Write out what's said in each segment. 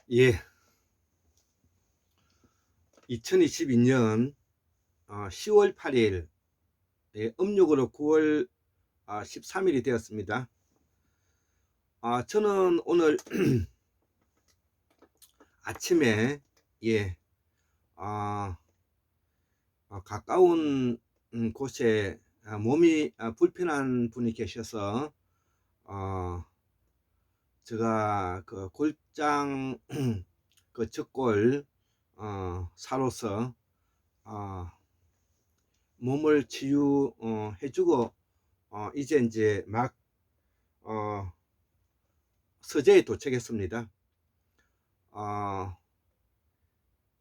예, 2022년 10월 8일, 음력으로 9월 13일이 되었습니다. 저는 오늘 아침에 아, 가까운 곳에 몸이 불편한 분이 계셔서 제가 그 골장 그 적골 사로서 몸을 치유해주고 이제 막 서재에 도착했습니다.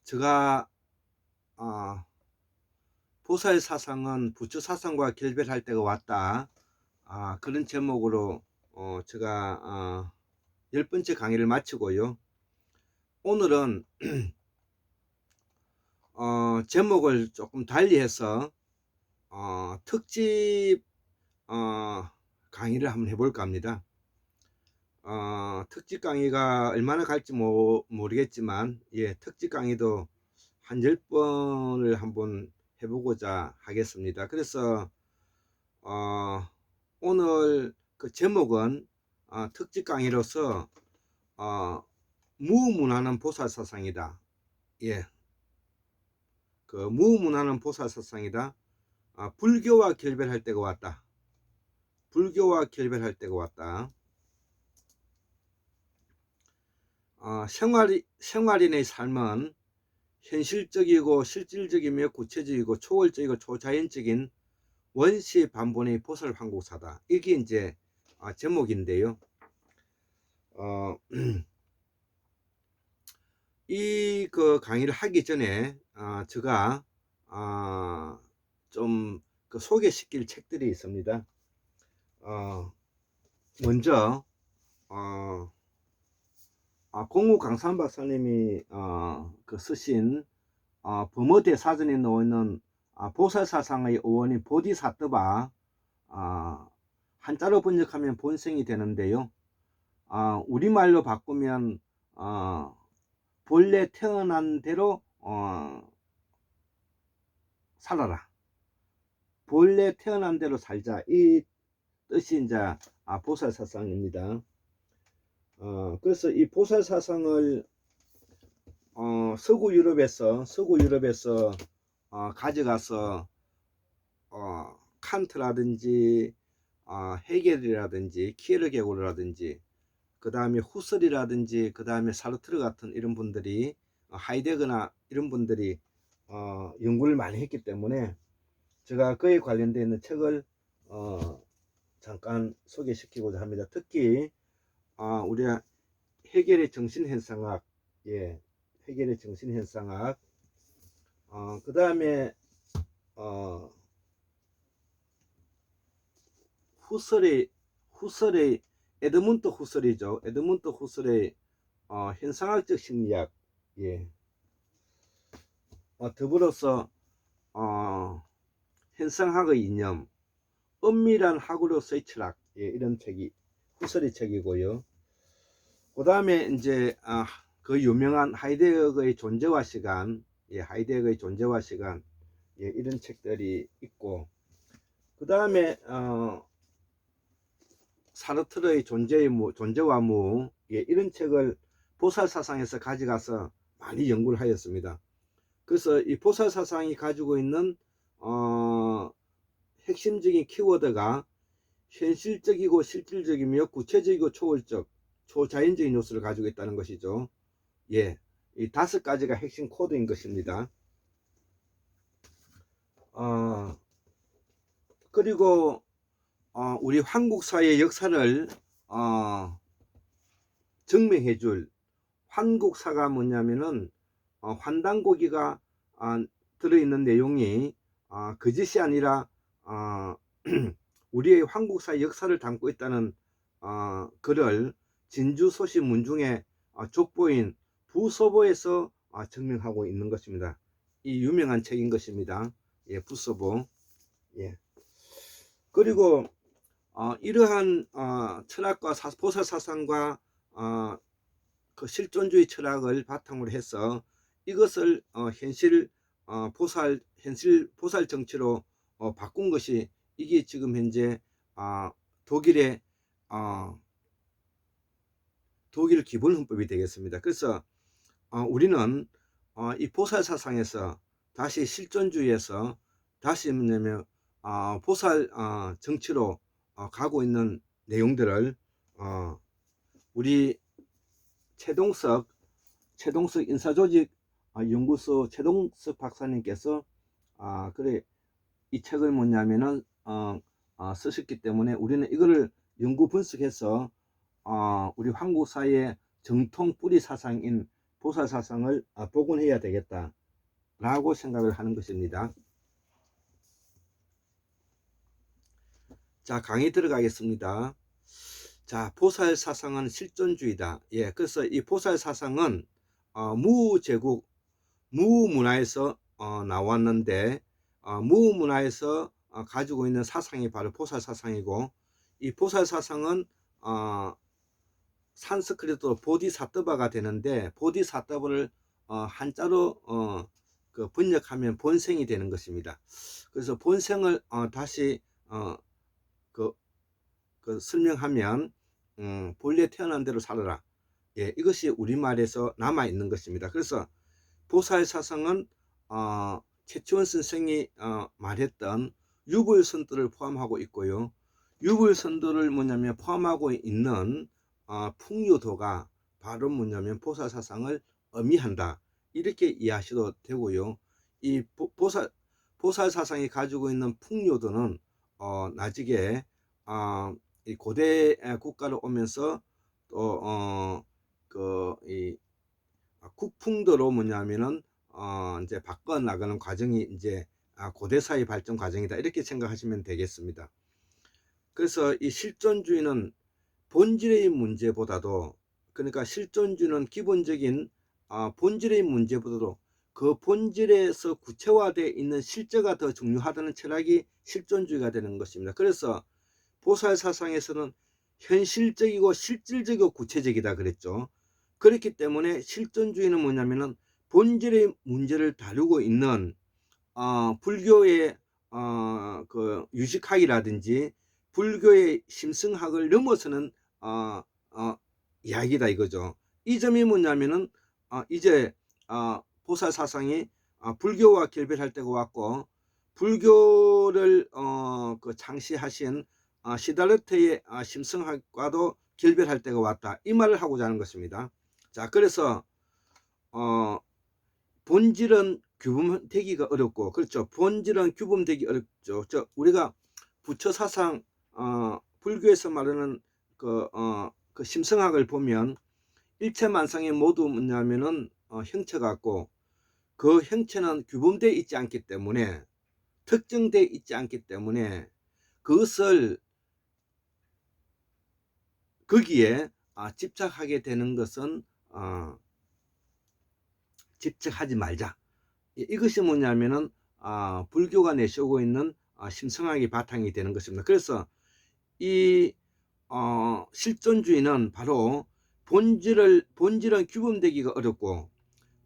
제가 보살 사상은 부처 사상과 결별할 때가 왔다. 그런 제목으로 제가 10번째 강의를 마치고요. 오늘은 제목을 조금 달리해서 특집 강의를 한번 해볼까 합니다. 특집 강의가 얼마나 갈지 모르겠지만 특집 강의도 한 10번을 한번 해보고자 하겠습니다. 그래서 오늘 그 제목은 특집 강의로서 무문하는 보살사상이다. 그 무문하는 보살사상이다. 불교와 결별할 때가 왔다. 불교와 결별할 때가 왔다. 생활인의 삶은 현실적이고 실질적이며 구체적이고 초월적이고 초자연적인 원시 반본의 보살 황국사다. 이게 이제 제목인데요. 이 그 강의를 하기 전에 제가 좀 그 소개시킬 책들이 있습니다. 먼저 공우 강산 박사님이 그 쓰신 범어대 사전에 나오는 보살사상의 어원이 보디사트바, 한자로 번역하면 본생이 되는데요. 우리말로 바꾸면 본래 태어난 대로 살아라. 본래 태어난 대로 살자. 이 뜻이 이제 보살사상입니다. 그래서 이 보살사상을 서구 유럽에서 가져가서 칸트라든지 헤겔이라든지 키에르게고르라든지 그 다음에 후설이라든지 그 다음에 사르트르 같은 이런 분들이 하이데거나 이런 분들이 연구를 많이 했기 때문에 제가 그에 관련되어 있는 책을 잠깐 소개시키고자 합니다. 특히 우리가 헤겔의 정신현상학, 헤겔의 정신현상학, 그 다음에 후설의 에드문드 후설이죠. 에드문드 후설의 현상학적 심리학, 더불어서 현상학의 이념, 엄밀한 학으로서의 철학, 이런 책이 후설의 책이고요. 그 다음에 이제 그 유명한 하이데거의 존재와 시간, 하이데거의 존재와 시간, 이런 책들이 있고, 그 다음에 사르트르의 존재와 무, 이런 책을 보살사상에서 가져가서 많이 연구를 하였습니다. 그래서 이 보살사상이 가지고 있는 핵심적인 키워드가 현실적이고 실질적이며 구체적이고 초월적, 초자연적인 요소를 가지고 있다는 것이죠. 이 5가지가 핵심 코드인 것입니다. 그리고 우리 한국사의 역사를 증명해줄 환국사가 뭐냐면은 환단고기가 들어있는 내용이 거짓이 아니라 우리의 한국사의 역사를 담고 있다는 글을 진주소시 문중의 족보인 부서보에서 증명하고 있는 것입니다. 이 유명한 책인 것입니다. 부서보. 그리고 이러한 철학과 보살사상과 그 실존주의 철학을 바탕으로 해서 이것을 현실 보살 정치로 바꾼 것이 이게 지금 현재 독일의 독일 기본헌법이 되겠습니다. 그래서 우리는 이 보살 사상에서 다시 실존주의에서 다시 뭐냐면 보살 정치로 가고 있는 내용들을 우리 최동석 인사조직 연구소 최동석 박사님께서 그래 이 책을 뭐냐면은 쓰셨기 때문에 우리는 이거를 연구 분석해서 우리 한국 사회의 정통 뿌리 사상인 보살 사상을 복원해야 되겠다 라고 생각을 하는 것입니다. 자, 강의 들어가겠습니다. 자, 보살 사상은 실존주의다. 예, 그래서 이 보살 사상은 무제국 무문화에서 나왔는데 무문화에서 가지고 있는 사상이 바로 보살 사상이고, 이 보살 사상은 산스크리트로 보디사트바가 되는데, 보디사트바를 한자로 그 번역하면 본생이 되는 것입니다. 그래서 본생을 다시 그 설명하면 본래 태어난 대로 살아라. 예, 이것이 우리말에서 남아 있는 것입니다. 그래서 보살 사상은 최치원 선생이 말했던 유불선도를 포함하고 있고요. 유불선도를 뭐냐면 포함하고 있는 풍류도가 바로 뭐냐면 보살 사상을 의미한다. 이렇게 이해하셔도 되고요. 이 보살 사상이 가지고 있는 풍류도는 나중에 이 고대 국가로 오면서 또 이 국풍도로 뭐냐면은 이제 바꿔 나가는 과정이 이제 고대사의 발전 과정이다, 이렇게 생각하시면 되겠습니다. 그래서 이 실존주의는 본질의 문제보다도, 그러니까 실존주의는 기본적인 본질의 문제보다도 그 본질에서 구체화되어 있는 실제가 더 중요하다는 철학이 실존주의가 되는 것입니다. 그래서 보살 사상에서는 현실적이고 실질적이고 구체적이다 그랬죠. 그렇기 때문에 실존주의는 뭐냐면은 본질의 문제를 다루고 있는 불교의 그 유식학이라든지 불교의 심승학을 넘어서는 이야기다 이거죠. 이 점이 뭐냐면은 이제 보살 사상이 불교와 결별할 때가 왔고, 불교를 그 창시하신 시다르트의 심승학과도 결별할 때가 왔다, 이 말을 하고자 하는 것입니다. 자, 그래서 본질은 규범되기가 어렵고, 그렇죠, 본질은 규범되기 어렵죠. 우리가 부처 사상 불교에서 말하는 그 심성학을 보면 일체만상이 모두 뭐냐면은 형체 같고, 그 형체는 규범되어 있지 않기 때문에, 특정되어 있지 않기 때문에 그것을 거기에 집착하게 되는 것은 집착하지 말자. 이것이 뭐냐면은 불교가 내세우고 있는 심성학의 바탕이 되는 것입니다. 그래서 이 실존주의는 바로 본질은 규범되기가 어렵고,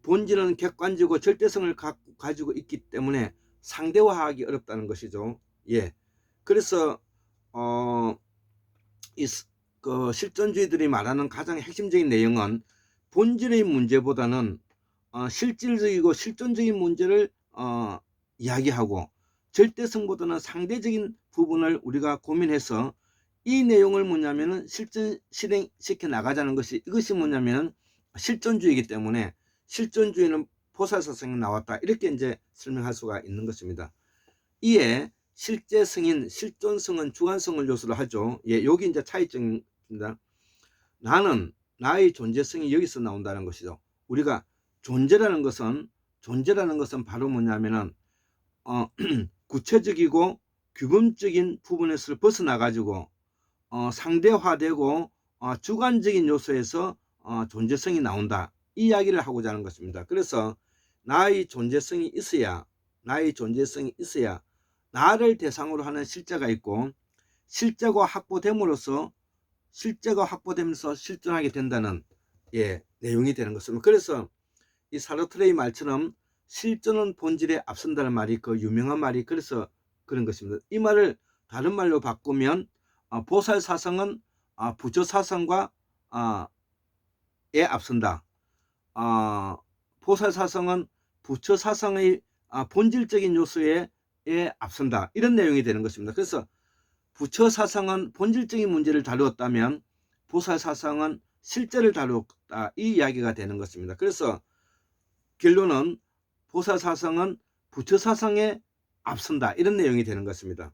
본질은 객관적이고 절대성을 가지고 있기 때문에 상대화하기 어렵다는 것이죠. 예. 그래서 그 실존주의들이 말하는 가장 핵심적인 내용은 본질의 문제보다는 실질적이고 실존적인 문제를 이야기하고, 절대성보다는 상대적인 부분을 우리가 고민해서 이 내용을 뭐냐면은 실전 실행시켜 나가자는 것이, 이것이 뭐냐면은 실존주의이기 때문에 실존주의는 보살사상에 나왔다, 이렇게 이제 설명할 수가 있는 것입니다. 이에 실제성인 실존성은 주관성을 요소로 하죠. 예, 여기 이제 차이점입니다. 나의 존재성이 여기서 나온다는 것이죠. 우리가 존재라는 것은 바로 뭐냐면은 구체적이고 규범적인 부분에서 벗어나 가지고 상대화되고 주관적인 요소에서 존재성이 나온다, 이 이야기를 하고자 하는 것입니다. 그래서 나의 존재성이 있어야 나를 대상으로 하는 실제가 있고, 실제가 확보됨으로써 실존하게 된다는 내용이 되는 것입니다. 그래서 이 사르트르의 말처럼 실존은 본질에 앞선다는 말이 그 유명한 말이 그래서 그런 것입니다. 이 말을 다른 말로 바꾸면 보살 사상은 부처 사상과 에 앞선다. 보살 사상은 부처 사상의 본질적인 요소에 앞선다. 이런 내용이 되는 것입니다. 그래서 부처 사상은 본질적인 문제를 다루었다면 보살 사상은 실제를 다루었다. 이 이야기가 되는 것입니다. 그래서 결론은 보살 사상은 부처 사상에 앞선다. 이런 내용이 되는 것입니다.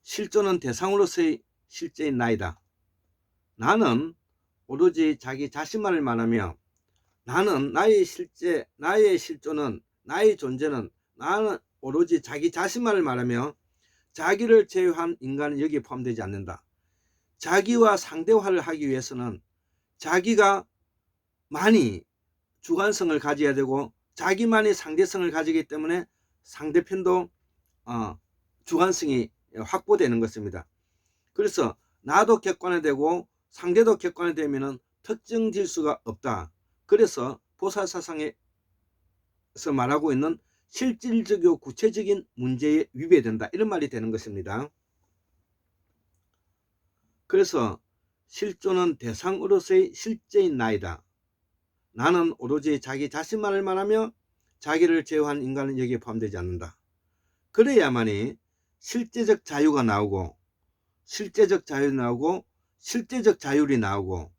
실존은 대상으로서의 실제인 나이다. 나는 오로지 자기 자신만을 말하며 나는 나의 실존은 나의 존재는 나는 오로지 자기 자신만을 말하며 자기를 제외한 인간은 여기에 포함되지 않는다. 자기와 상대화를 하기 위해서는 자기가 많이 주관성을 가져야 되고 자기만이 상대성을 가지기 때문에 상대편도 주관성이 확보되는 것입니다. 그래서 나도 객관화되고 상대도 객관화되면 특정질 수가 없다. 그래서 보살사상에서 말하고 있는 실질적이고 구체적인 문제에 위배된다. 이런 말이 되는 것입니다. 그래서 실존은 대상으로서의 실제인 나이다. 나는 오로지 자기 자신만을 말하며 자기를 제외한 인간은 여기에 포함되지 않는다. 그래야만이 실제적 자유가 나오고 실제적 자유가 나오고 실제적 자율이 나오고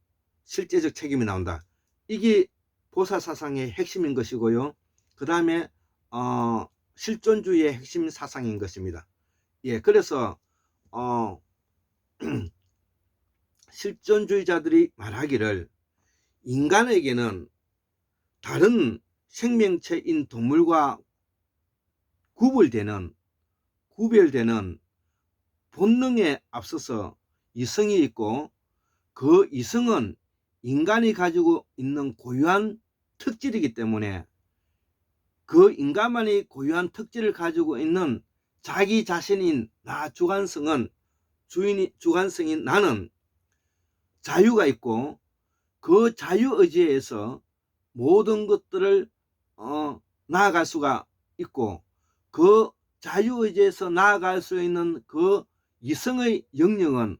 실제적 책임이 나온다. 이게 보살사상의 핵심인 것이고요. 그 다음에 실존주의의 핵심 사상인 것입니다. 그래서 실존주의자들이 말하기를 인간에게는 다른 생명체인 동물과 구별되는 본능에 앞서서 이성이 있고 그 이성은 인간이 가지고 있는 고유한 특질이기 때문에 그 인간만이 고유한 특질을 가지고 있는 자기 자신인 나 주관성인 나는 자유가 있고 그 자유의지에서 모든 것들을 나아갈 수가 있고 그 자유의지에서 나아갈 수 있는 그 이성의 영역은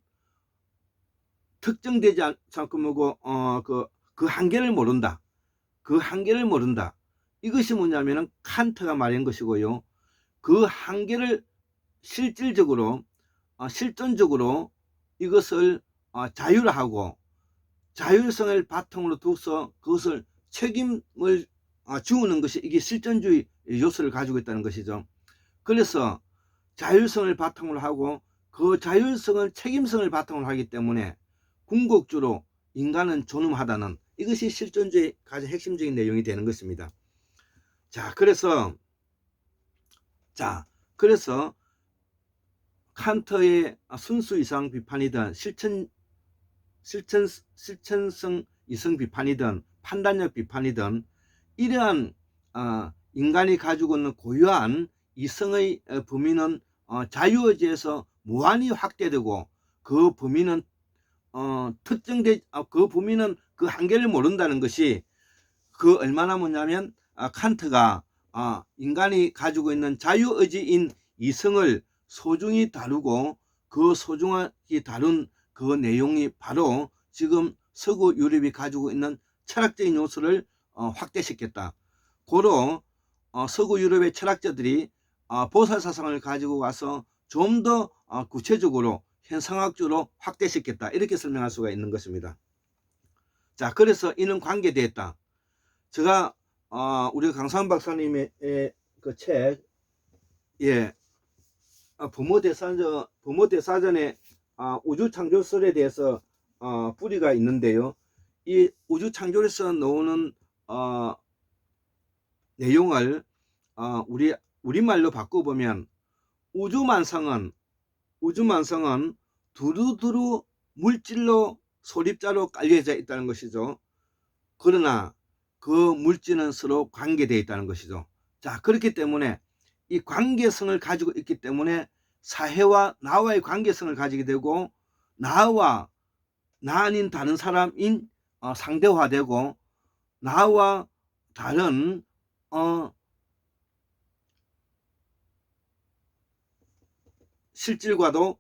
특정되지 않고 뭐고 그 한계를 모른다. 그 한계를 모른다. 이것이 뭐냐면은 칸트가 말한 것이고요. 그 한계를 실질적으로 실존적으로 이것을 자율화하고 자율성을 바탕으로 두서 그것을 책임을 지우는 것이 이게 실존주의 요소를 가지고 있다는 것이죠. 그래서 자율성을 바탕으로 하고 그 자율성을 책임성을 바탕으로 하기 때문에 궁극적으로 인간은 존엄하다는 이것이 실존주의 가장 핵심적인 내용이 되는 것입니다. 그래서 칸트의 순수 이상 비판이든 실천성 이성 비판이든 판단력 비판이든 이러한 인간이 가지고 있는 고유한 이성의 범위는 자유의지에서 무한히 확대되고 그 범위는 그 범위는 그 한계를 모른다는 것이 그 얼마나 뭐냐면 칸트가 인간이 가지고 있는 자유의지인 이성을 소중히 다루고 그 소중하게 다룬 그 내용이 바로 지금 서구 유럽이 가지고 있는 철학적인 요소를 확대시켰다. 고로 서구 유럽의 철학자들이 보살사상을 가지고 가서 좀 더 구체적으로 현상학적으로 확대시켰다. 이렇게 설명할 수가 있는 것입니다. 그래서 이는 관계되었다. 제가 우리 강산 박사님의 그 책, 부모대사전의 우주창조설에 대해서 뿌리가 있는데요. 이 우주창조에서 나오는 내용을 우리말로 바꿔보면 우주만성은 두루두루 물질로 소립자로 깔려져 있다는 것이죠. 그러나 그 물질은 서로 관계되어 있다는 것이죠. 그렇기 때문에 이 관계성을 가지고 있기 때문에 사회와 나와의 관계성을 가지게 되고 나와 나 아닌 다른 사람인 상대화되고 나와 다른 실질과도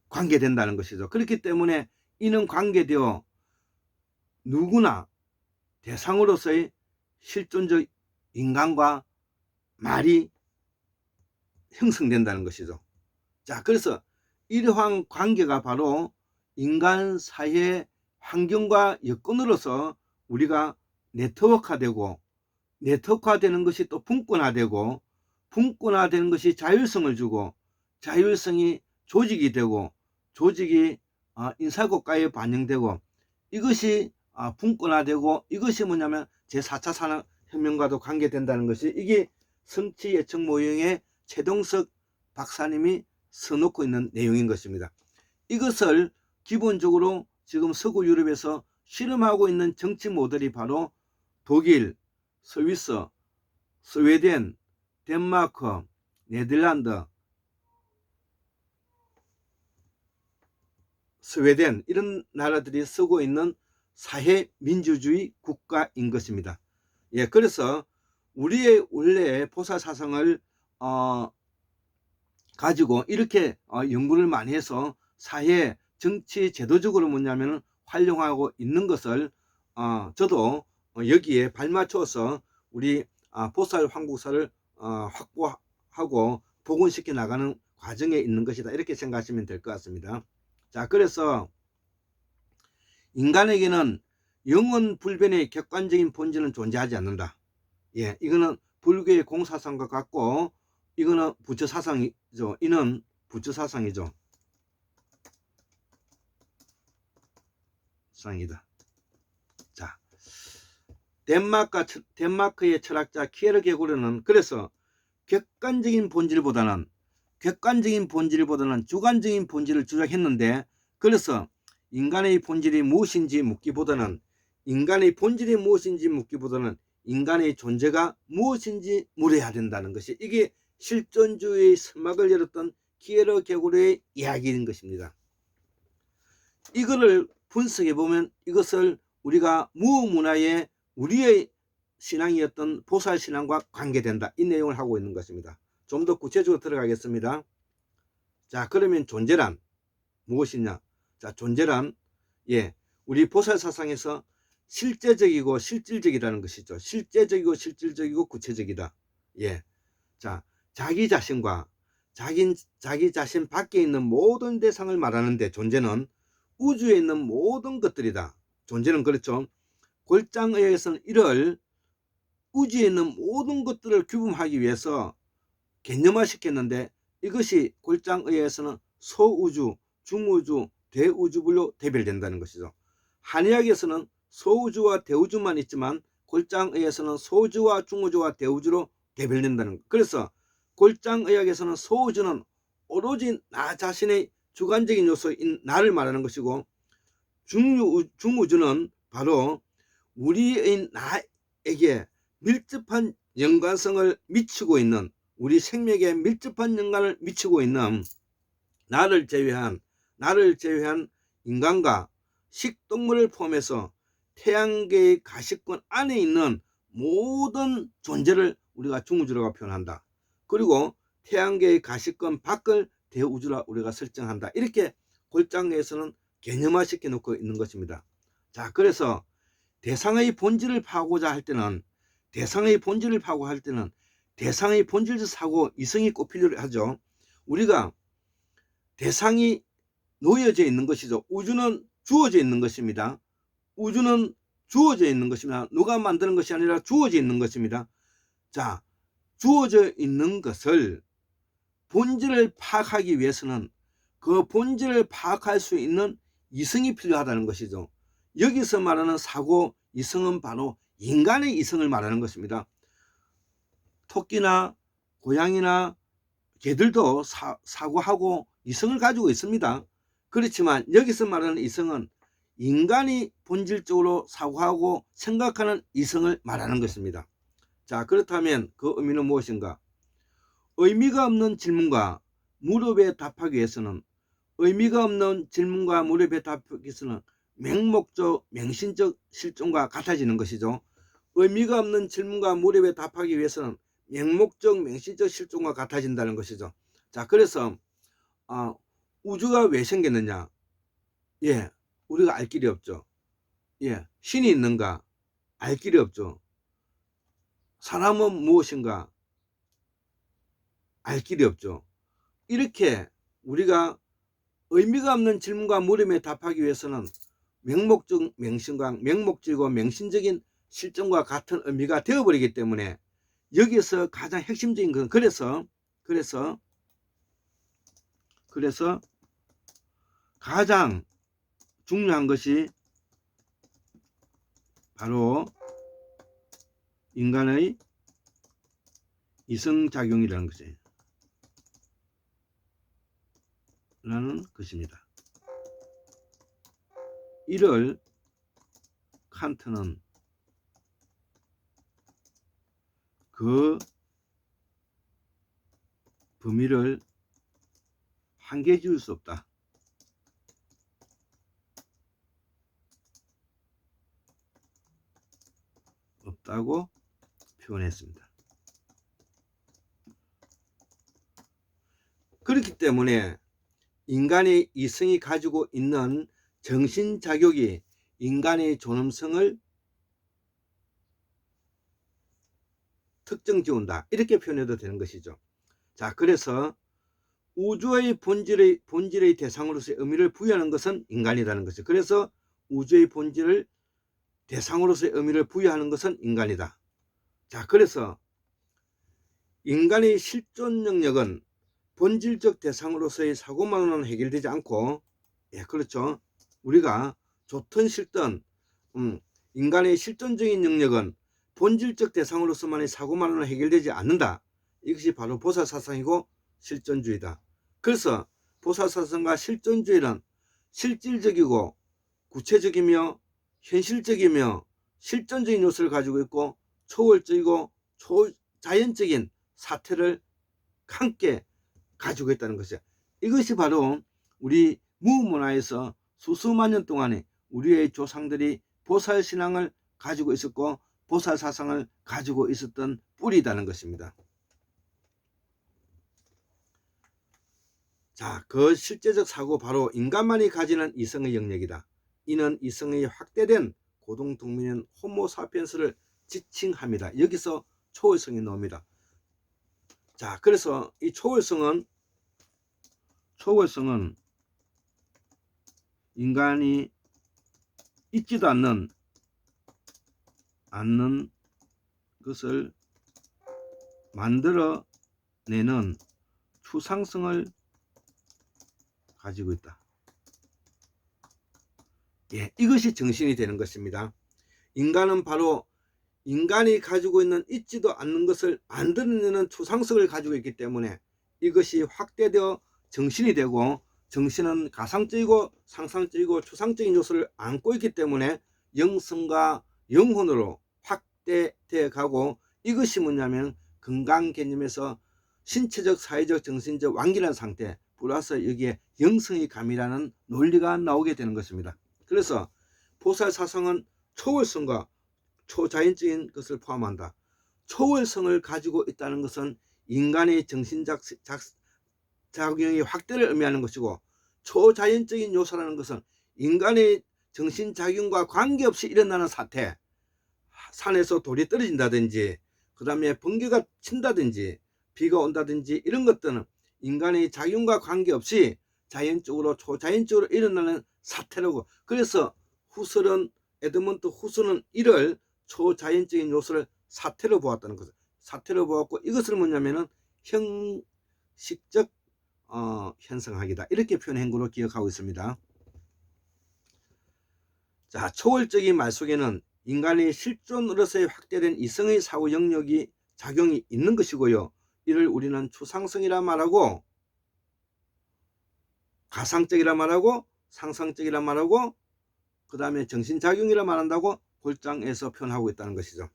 관계된다는 것이죠. 그렇기 때문에 이는 관계되어 누구나 대상으로서의 실존적 인간과 말이 형성된다는 것이죠. 자, 그래서 이러한 관계가 바로 인간 사회 환경과 여건으로서 우리가 네트워크화되고, 네트워크화되는 것이 또 분권화되고, 분권화되는 것이 자율성을 주고, 자율성이 조직이 되고, 조직이 인사고과에 반영되고, 이것이 분권화되고, 이것이 뭐냐면 제4차 산업혁명과도 관계된다는 것이, 이게 성취예측 모형의 최동석 박사님이 써놓고 있는 내용인 것입니다. 이것을 기본적으로 지금 서구 유럽에서 실험하고 있는 정치 모델이 바로 독일, 스위스, 스웨덴, 덴마크, 네덜란드, 스웨덴 이런 나라들이 쓰고 있는 사회민주주의 국가인 것입니다. 예, 그래서 우리의 원래 보살사상을 가지고 이렇게 연구를 많이 해서 사회 정치 제도적으로 뭐냐면 활용하고 있는 것을 저도 여기에 발맞춰서 우리 보살 황국사를 확보하고 복원시켜 나가는 과정에 있는 것이다, 이렇게 생각하시면 될 것 같습니다. 자, 그래서 인간에게는 영원 불변의 객관적인 본질은 존재하지 않는다. 예, 이거는 불교의 공사상과 같고, 이거는 부처사상이죠. 이는 부처사상이죠. 상이다. 자, 덴마크의 철학자 키에르케고르는 그래서 객관적인 본질보다는 주관적인 본질을 주장했는데, 그래서 인간의 본질이 무엇인지 묻기보다는 인간의 존재가 무엇인지 물어야 된다는 것이, 이게 실존주의의 선막을 열었던 키에르케고르의 이야기인 것입니다. 이거를 분석해 보면 이것을 우리가 무문화의 우리의 신앙이었던 보살신앙과 관계된다, 이 내용을 하고 있는 것입니다. 좀 더 구체적으로 들어가겠습니다. 자, 그러면 존재란 무엇이냐? 자, 존재란 우리 보살사상에서 실제적이고 실질적이라는 것이죠. 실제적이고 실질적이고 구체적이다. 자, 자기 자신과 자기 자신 밖에 있는 모든 대상을 말하는데, 존재는 우주에 있는 모든 것들이다. 존재는 그렇죠. 골장의학에서는 이를 우주에 있는 모든 것들을 규범하기 위해서 개념화시켰는데, 이것이 골장의학에서는 소우주, 중우주, 대우주별로 대별된다는 것이죠. 한의학에서는 소우주와 대우주만 있지만 골장의학에서는 소우주와 중우주와 대우주로 대별된다는 것. 그래서 골장의학에서는 소우주는 오로지 나 자신의 주관적인 요소인 나를 말하는 것이고, 중우주는 바로 우리의 나에게 밀접한 연관성을 미치고 있는, 우리 생명에 밀접한 연관을 미치고 있는 나를 제외한 인간과 식동물을 포함해서 태양계의 가시권 안에 있는 모든 존재를 우리가 중우주라고 표현한다. 그리고 태양계의 가시권 밖을 대우주라 우리가 설정한다. 이렇게 골장에서는 개념화시켜 놓고 있는 것입니다. 자, 그래서 대상의 본질을 파고자 할 때는 대상의 본질적 사고 이성이 꼭 필요하죠. 우리가 대상이 놓여져 있는 것이죠. 우주는 주어져 있는 것입니다. 우주는 주어져 있는 것입니다. 누가 만드는 것이 아니라 주어져 있는 것입니다. 자, 주어져 있는 것을 본질을 파악하기 위해서는 그 본질을 파악할 수 있는 이성이 필요하다는 것이죠. 여기서 말하는 사고 이성은 바로 인간의 이성을 말하는 것입니다. 토끼나 고양이나 개들도 사고하고 이성을 가지고 있습니다. 그렇지만 여기서 말하는 이성은 인간이 본질적으로 사고하고 생각하는 이성을 말하는 것입니다. 자, 그렇다면 그 의미는 무엇인가? 의미가 없는 질문과 무릎에 답하기 위해서는 맹목적 맹신적 실존과 같아지는 것이죠. 의미가 없는 질문과 무렵에 답하기 위해서는 맹목적 맹신적 실존과 같아진다는 것이죠. 자, 그래서 우주가 왜 생겼느냐? 예, 우리가 알 길이 없죠. 예, 신이 있는가? 알 길이 없죠. 사람은 무엇인가? 알 길이 없죠. 이렇게 우리가 의미가 없는 질문과 물음에 답하기 위해서는 맹목적 맹신과 맹목적이고 맹신적인 실존과 같은 의미가 되어버리기 때문에 여기서 가장 핵심적인 것은 그래서 가장 중요한 것이 바로 인간의 이성작용이라는 것이에요. 라는 것입니다. 이를 칸트는 그 범위를 한계 지을 수 없다. 없다고 표현했습니다. 그렇기 때문에 인간의 이성이 가지고 있는 정신자격이 인간의 존엄성을 특정 지운다. 이렇게 표현해도 되는 것이죠. 자, 그래서 우주의 본질의 대상으로서의 의미를 부여하는 것은 인간이라는 것이죠. 그래서 우주의 본질을 대상으로서의 의미를 부여하는 것은 인간이다. 자, 그래서 인간의 실존 능력은 본질적 대상으로서의 사고만으로는 해결되지 않고, 예, 그렇죠. 우리가 좋든 싫든 인간의 실존적인 능력은 본질적 대상으로서만의 사고만으로는 해결되지 않는다. 이것이 바로 보살사상이고 실존주의다. 그래서 보살사상과 실존주의는 실질적이고 구체적이며 현실적이며 실존적인 요소를 가지고 있고 초월적이고 초자연적인 사태를 함께 가지고 있다는 것이죠. 이것이 바로 우리 무문화에서 수수만 년 동안에 우리의 조상들이 보살신앙을 가지고 있었고 보살사상을 가지고 있었던 뿌리다는 것입니다. 자, 그 실제적 사고 바로 인간만이 가지는 이성의 영역이다. 이는 이성의 확대된 고동동민인 호모사피엔스를 지칭합니다. 여기서 초월성이 나옵니다. 자, 그래서 이 초월성은 인간이 있지도 않는 것을 만들어내는 추상성을 가지고 있다. 예, 이것이 정신이 되는 것입니다. 인간은 바로 인간이 가지고 있는 있지도 않는 것을 만들어내는 추상성을 가지고 있기 때문에 이것이 확대되어 정신이 되고, 정신은 가상적이고 상상적이고 추상적인 요소를 안고 있기 때문에 영성과 영혼으로 확대되어 가고, 이것이 뭐냐면 건강 개념에서 신체적, 사회적, 정신적 완결한 상태 플러스 여기에 영성의 감이라는 논리가 나오게 되는 것입니다. 그래서 보살사상은 초월성과 초자연적인 것을 포함한다. 초월성을 가지고 있다는 것은 인간의 정신적 작용의 확대를 의미하는 것이고, 초자연적인 요소라는 것은 인간의 정신작용과 관계없이 일어나는 사태, 산에서 돌이 떨어진다든지 그 다음에 번개가 친다든지 비가 온다든지 이런 것들은 인간의 작용과 관계없이 자연적으로 초자연적으로 일어나는 사태라고. 그래서 에드먼트 후설은 이를 초자연적인 요소를 사태로 보았다는 것을, 사태로 보았고, 이것을 뭐냐면은 형식적 현상학이다, 이렇게 표현한 걸로 기억하고 있습니다. 자, 초월적인 말 속에는 인간의 실존으로서의 확대된 이성의 사고 영역이 작용이 있는 것이고요. 이를 우리는 추상성이라 말하고, 가상적이라 말하고, 상상적이라 말하고, 그 다음에 정신작용이라 말한다고 골장에서 표현하고 있다는 것이죠.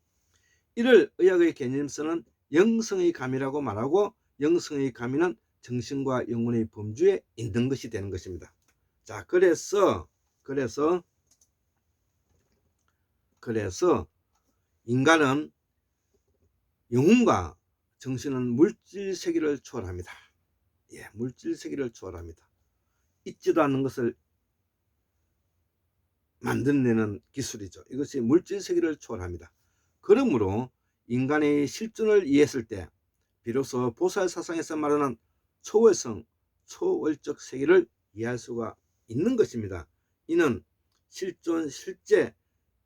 이를 의학의 개념에서는 영성의 감이라고 말하고, 영성의 감이는 정신과 영혼의 범주에 있는 것이 되는 것입니다. 자, 그래서 그래서 인간은 영혼과 정신은 물질 세계를 초월합니다. 예, 물질 세계를 초월합니다. 있지도 않는 것을 만들어내는 기술이죠. 이것이 물질 세계를 초월합니다. 그러므로 인간의 실존을 이해했을 때 비로소 보살 사상에서 말하는 초월성, 초월적 세계를 이해할 수가 있는 것입니다. 이는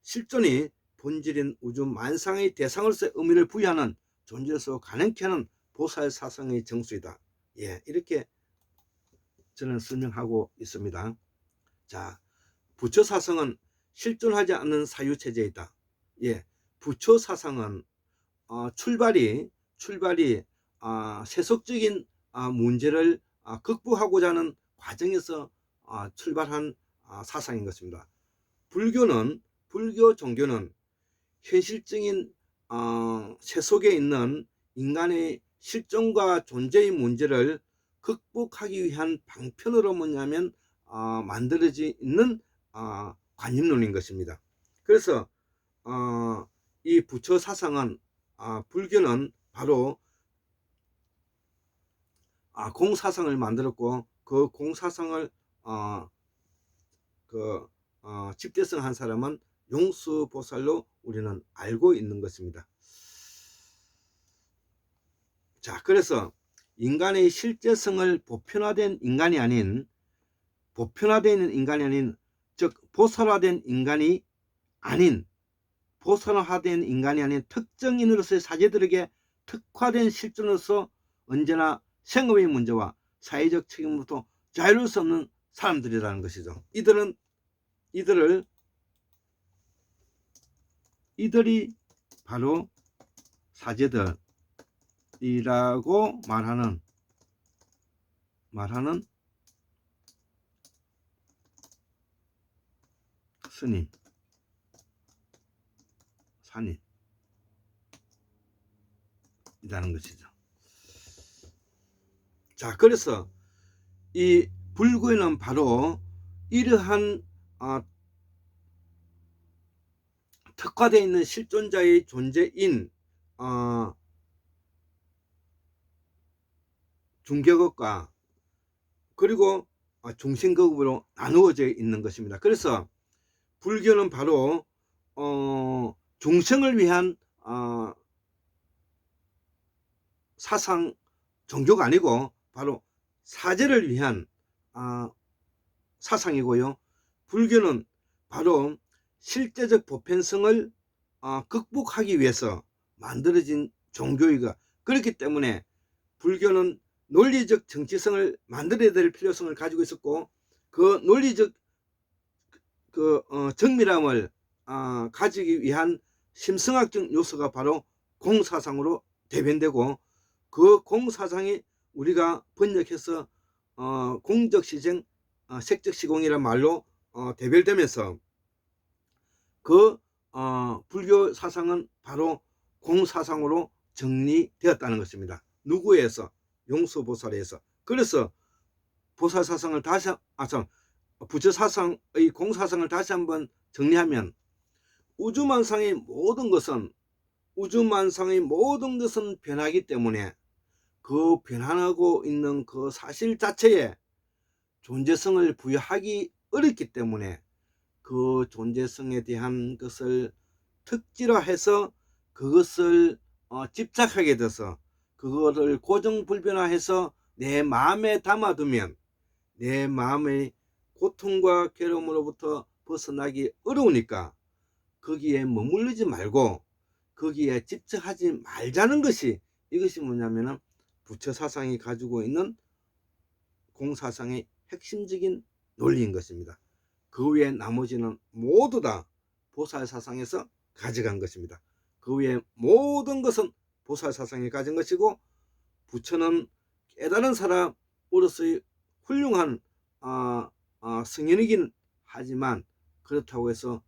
실존이 본질인 우주 만상의 대상으로서의 의미를 부여하는 존재로서 가능케 하는 보살 사상의 정수이다. 예, 이렇게 저는 설명하고 있습니다. 자, 부처 사상은 실존하지 않는 사유체제이다. 예, 부처 사상은 출발이 세속적인 문제를 극복하고자 하는 과정에서 출발한 사상인 것입니다. 불교 종교는 현실적인 세속에 있는 인간의 실존과 존재의 문제를 극복하기 위한 방편으로 뭐냐면 만들어져 있는 관념론인 것입니다. 그래서 이 부처 사상은 불교는 바로 공사상을 만들었고 그 공사상을 집대성한 사람은 용수보살로 우리는 알고 있는 것입니다. 자, 그래서 인간의 실제성을 보편화된 인간이 아닌 즉 보살화된 인간이 아닌 특정인으로서의 사제들에게 특화된 실존으로서 언제나 생업의 문제와 사회적 책임으로부터 자유로울 수 없는 사람들이라는 것이죠. 이들이 바로 사제들이라고 말하는 스님, 산임이라는 것이죠. 자, 그래서 이 불교에는 바로 이러한 특화되어 있는 실존자의 존재인 중계급과 그리고 중생급으로 나누어져 있는 것입니다. 그래서 불교는 바로 중생을 위한 사상 종교가 아니고 바로 사제를 위한 사상이고요. 불교는 바로 실제적 보편성을 극복하기 위해서 만들어진 종교이고 그렇기 때문에 불교는 논리적 정치성을 만들어야 될 필요성을 가지고 있었고 그 논리적 정밀함을 가지기 위한 심성학적 요소가 바로 공사상으로 대변되고 그 공사상이 우리가 번역해서 공적시정, 색적시공이라는 말로 대별되면서 그 불교 사상은 바로 공사상으로 정리되었다는 것입니다. 누구에서? 용수보살에서. 그래서 보살 사상을 부처 사상의 공사상을 다시 한번 정리하면 우주만상의 모든 것은 변하기 때문에 그 변화하고 있는 그 사실 자체에 존재성을 부여하기 어렵기 때문에 그 존재성에 대한 것을 특질화해서 그것을 집착하게 돼서 그거를 고정불변화해서 내 마음에 담아두면 내 마음의 고통과 괴로움으로부터 벗어나기 어려우니까 거기에 머무르지 말고 거기에 집착하지 말자는 것이 이것이 뭐냐면은 부처 사상이 가지고 있는 공사상의 핵심적인 논리인 것입니다. 그 외에 나머지는 모두 다 보살 사상에서 가져간 것입니다. 그 외에 모든 것은 보살 사상이 가진 것이고 부처는 깨달은 사람으로서의 훌륭한 성인이긴 하지만 그렇다고 해서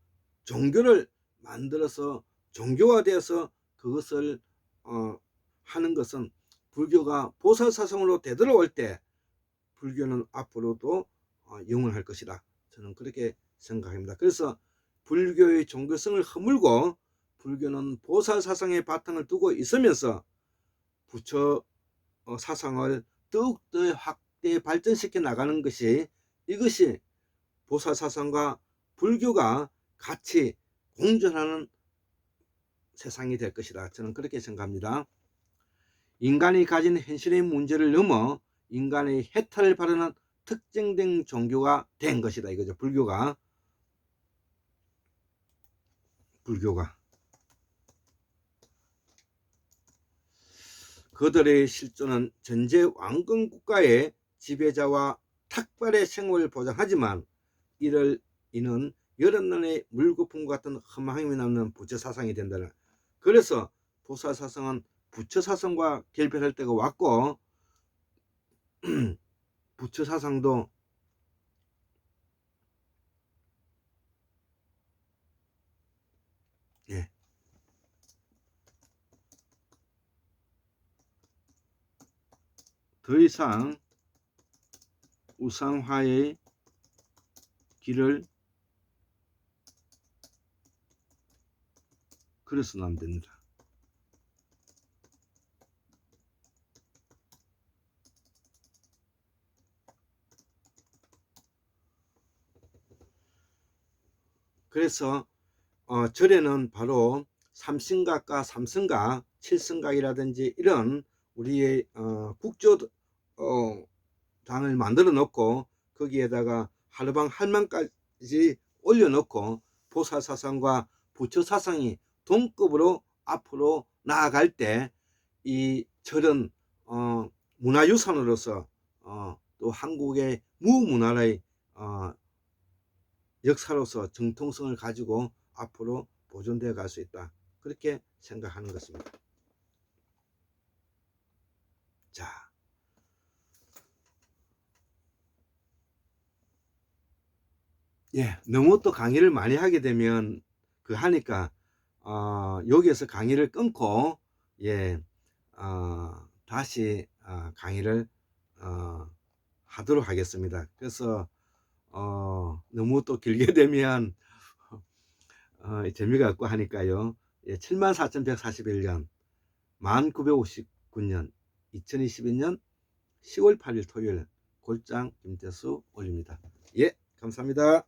종교를 만들어서 종교화되어서 그것을 하는 것은 불교가 보살 사상으로 되돌아올 때 불교는 앞으로도 영원할 것이다. 저는 그렇게 생각합니다. 그래서 불교의 종교성을 허물고 불교는 보살 사상의 바탕을 두고 있으면서 부처 사상을 더욱더 확대 발전시켜 나가는 것이, 이것이 보살 사상과 불교가 같이 공존하는 세상이 될 것이다. 저는 그렇게 생각합니다. 인간이 가진 현실의 문제를 넘어 인간의 해탈을 바라는 특정된 종교가 된 것이다 이거죠. 불교가 그들의 실존은 전제 왕권 국가의 지배자와 탁발의 생활을 보장하지만 이는 여러 날의 물거품과 같은 험함이 남는 부처 사상이 된다는. 그래서 보살 사상은 부처 사상과 결별할 때가 왔고 부처 사상도 더 이상 우상화의 길을 걸어서는 안 됩니다. 그래서 절에는 바로 삼신각과 삼성각, 칠성각이라든지 이런 우리의 국조당을 만들어 놓고 거기에다가 하루방 할망까지 올려놓고 보살사상과 부처사상이 동급으로 앞으로 나아갈 때 이 절은 문화유산으로서 또 한국의 무문화의 역사로서 정통성을 가지고 앞으로 보존되어 갈 수 있다. 그렇게 생각하는 것입니다. 자, 너무 또 강의를 많이 하게 되면 하니까 여기에서 강의를 끊고 다시 강의를 하도록 하겠습니다. 그래서 너무 또 길게 되면 재미가 없고 하니까요. 74,141년 1959년 2022년 10월 8일 토요일 골장 김태수 올립니다. 감사합니다.